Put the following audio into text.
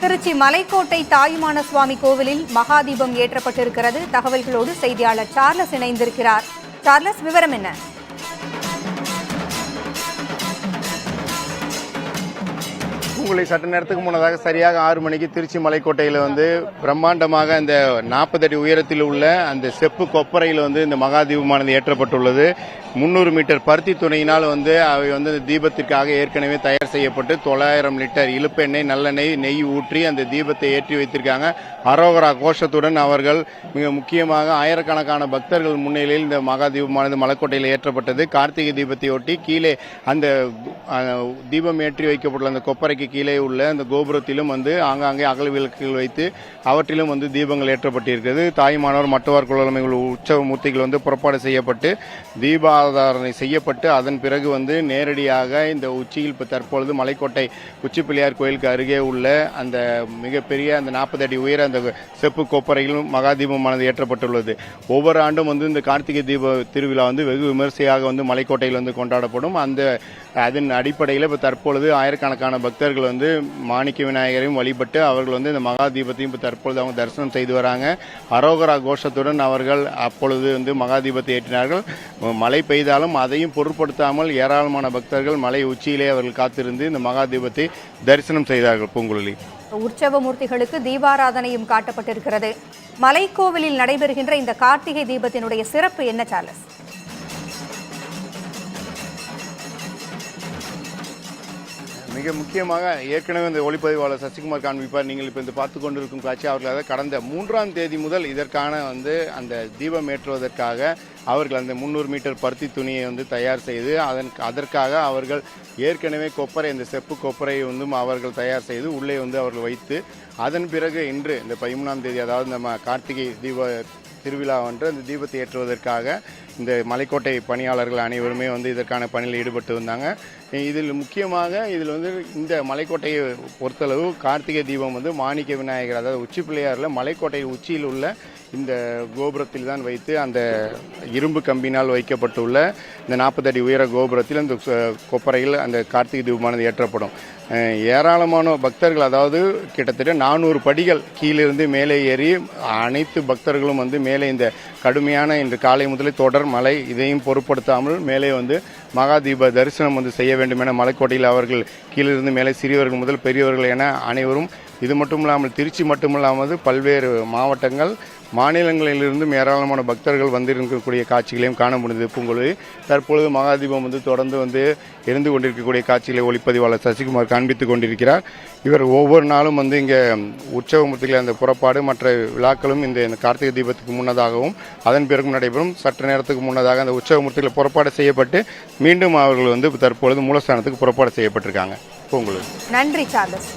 திருச்சி மலைக்கோட்டை தாயுமான சுவாமி கோவிலில் மகாதீபம் ஏற்றப்பட்டிருக்கிறது. தகவல்களோடு செய்தியாளர் சார்லஸ் இணைந்திருக்கிறார். சார்லஸ், விவரம் என்ன? உங்களை சற்று நேரத்துக்கு முன்னதாக சரியாக 6 மணிக்கு திருச்சி மலைக்கோட்டையில் பிரம்மாண்டமாக அந்த 40 அடி உயரத்தில் உள்ள அந்த செப்பு கொப்பரையில் இந்த மகாதீபமானது ஏற்றப்பட்டுள்ளது. 300 மீட்டர் பருத்தி துணையினால் அவை தீபத்திற்காக ஏற்கனவே தயார் செய்யப்பட்டு 900 லிட்டர் இழுப்பெண்ணெய், நல்லெண்ணெய், நெய் ஊற்றி அந்த தீபத்தை ஏற்றி வைத்திருக்காங்க. அரோகரா கோஷத்துடன் அவர்கள் மிக முக்கியமாக ஆயிரக்கணக்கான பக்தர்கள் முன்னிலையில் இந்த மகாதீபமானது மலைக்கோட்டையில் ஏற்றப்பட்டது. கார்த்திகை தீபத்தை ஒட்டி கீழே அந்த தீபம் ஏற்றி வைக்கப்பட்டுள்ள அந்த கொப்பரைக்கு கீழே உள்ள அந்த கோபுரத்திலும் ஆங்காங்கே அகல் விளக்குகள் வைத்து அவற்றிலும் தீபங்கள் ஏற்றப்பட்டிருக்கிறது. தாய்மானவர் மற்றவர் குலமைகள் உற்சவ மூர்த்திகள் புறப்பாடு செய்யப்பட்டு தீபாதாரணை செய்யப்பட்டு அதன் பிறகு நேரடியாக இந்த உச்சியில் இப்போ தற்பொழுது மலைக்கோட்டை உச்சி பிள்ளையார் கோயிலுக்கு அருகே உள்ள அந்த மிகப்பெரிய அந்த 40 அடி உயர அந்த செப்பு கொப்பரையிலும் மகாதீபமானது ஏற்றப்பட்டுள்ளது. ஒவ்வொரு ஆண்டும் இந்த கார்த்திகை தீப திருவிழா வெகு விமர்சையாக மலைக்கோட்டையில் கொண்டாடப்படும். அதன் அடிப்படையில் இப்போ தற்பொழுது ஆயிரக்கணக்கான பக்தர்கள் மாணிக்க விநாயகரையும் வழிபட்டு அவர்கள் இந்த மகாதீபத்தையும் இப்போ தற்பொழுது அவங்க தரிசனம் செய்து வராங்க. அரோகரா கோஷத்துடன் அவர்கள் அப்பொழுது மகாதீபத்தை ஏற்றினார்கள். மழை பெய்தாலும் அதையும் பொருட்படுத்தாமல் ஏராளமான பக்தர்கள் மலை உச்சியிலே அவர்கள் காத்திருந்து இந்த மகாதீபத்தை தரிசனம் செய்தார்கள். பூங்குழலி, உற்சவ மூர்த்திகளுக்கு தீபாராதனையும் காட்டப்பட்டிருக்கிறது. மலைக்கோவிலில் நடைபெறுகின்ற இந்த கார்த்திகை தீபத்தினுடைய சிறப்பு என்ன சார்லஸ்? மிக முக்கியமாக ஏற்கனவே இந்த ஒளிப்பதிவாளர் சசிகுமார் காண்பிப்பார். நீங்கள் இப்போ பார்த்து கொண்டிருக்கும் காட்சி அவர்கள் கடந்த 3ஆம் தேதி முதல் இதற்கான அந்த தீபம் ஏற்றுவதற்காக அவர்கள் அந்த 300 மீட்டர் பருத்தி துணியை தயார் செய்து அதற்காக அவர்கள் ஏற்கனவே கொப்பரை, இந்த செப்பு கொப்பரை அவர்கள் தயார் செய்து உள்ளே அவர்கள் வைத்து அதன் பிறகு இன்று இந்த 13ஆம் தேதி, அதாவது நம்ம கார்த்திகை தீப திருவிழா அந்த தீபத்தை ஏற்றுவதற்காக இந்த மலைக்கோட்டை பணியாளர்கள் அனைவருமே இதற்கான பணியில் ஈடுபட்டு வந்தாங்க. இதில் முக்கியமாக இந்த மலைக்கோட்டையை பொறுத்தளவு கார்த்திகை தீபம் மாணிக்க விநாயகர், அதாவது உச்சி பிள்ளையாரில் மலைக்கோட்டை உச்சியில் உள்ள இந்த கோபுரத்தில் தான் வைத்து அந்த இரும்பு கம்பினால் வைக்கப்பட்டுள்ள இந்த 40 அடி உயர கோபுரத்தில் அந்த கொப்பரையில் அந்த கார்த்திகை தீபமானது ஏற்றப்படும். ஏராளமான பக்தர்கள், அதாவது கிட்டத்தட்ட 400 படிகள் கீழிருந்து மேலே ஏறி அனைத்து பக்தர்களும் மேலே இந்த கடுமையான இன்று காலை முதலே தொடர் மழை இதையும் பொருட்படுத்தாமல் மேலே மகாதீப தரிசனம் செய்ய வேண்டும் என மலைக்கோட்டையில் அவர்கள் கீழிருந்து மேலே சிறியவர்கள் முதல் பெரியவர்கள் என அனைவரும், இது மட்டுமில்லாமல் திருச்சி மட்டுமில்லாமல் பல்வேறு மாவட்டங்கள், மாநிலங்களிலிருந்தும் ஏராளமான பக்தர்கள் வந்திருக்கக்கூடிய காட்சிகளையும் காண முடிந்தது. பூங்குழலி, தற்பொழுது மகாதீபம் தொடர்ந்து இருந்து கொண்டிருக்கக்கூடிய காட்சிகளை ஒளிப்பதிவாளர் சசிகுமார் காண்பித்துக் கொண்டிருக்கிறார். இவர் ஒவ்வொரு நாளும் இங்கே உற்சவ மூர்த்திகளை அந்த புறப்பாடு மற்ற விழாக்களும் இந்த கார்த்திகை தீபத்துக்கு முன்னதாகவும் அதன் பிறகும் நடைபெறும். சற்று நேரத்துக்கு முன்னதாக அந்த உற்சவ மூர்த்திகளை புறப்பாடு செய்யப்பட்டு மீண்டும் அவர்கள் தற்பொழுது மூலஸ்தானத்துக்கு புறப்பாடு செய்யப்பட்டிருக்காங்க. பூங்குழலி, நன்றி சார்லஸ்.